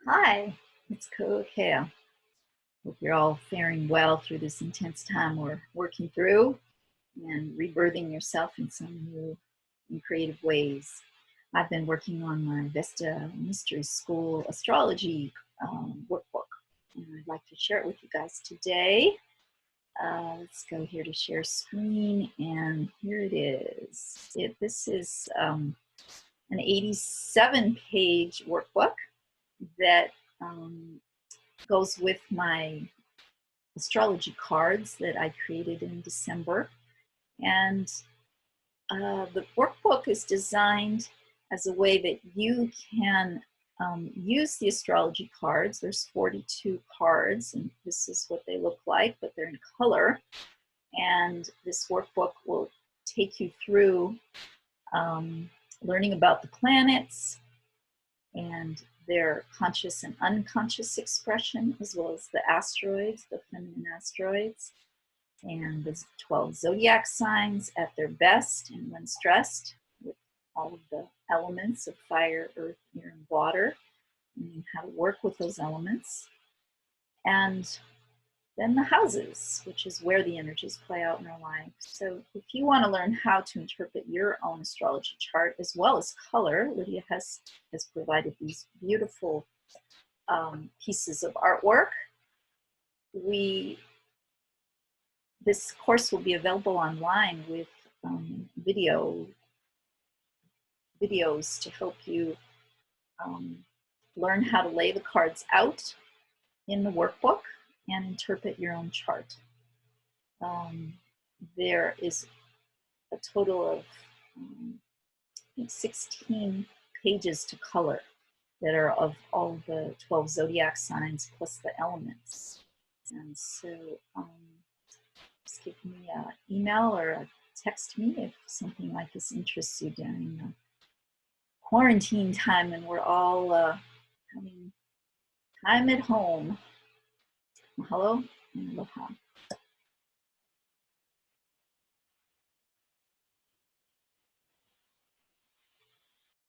Hi, it's Kea. Hope you're all faring well through this intense time we're working through and rebirthing yourself in some new and creative ways. I've been working on my Vesta Mystery School Astrology workbook, and I'd like to share it with you guys today. Let's go here to share screen, and here it is. This is an 87-page workbook that goes with my astrology cards that I created in December. And the workbook is designed as a way that you can use the astrology cards. There's 42 cards, and this is what they look like, but they're in color. And this workbook will take you through learning about the planets and their conscious and unconscious expression, as well as the asteroids, the feminine asteroids, and the 12 zodiac signs at their best and when stressed, with all of the elements of fire, earth, air, and water, and how to work with those elements. And then the houses, which is where the energies play out in our life. So if you want to learn how to interpret your own astrology chart as well as color, Lydia has provided these beautiful pieces of artwork. This course will be available online with videos to help you learn how to lay the cards out in the workbook and interpret your own chart. There is a total of 16 pages to color that are of all the 12 zodiac signs plus the elements. And so just give me an email or text me if something like this interests you during the quarantine time and we're all having time at home. Mahalo and aloha.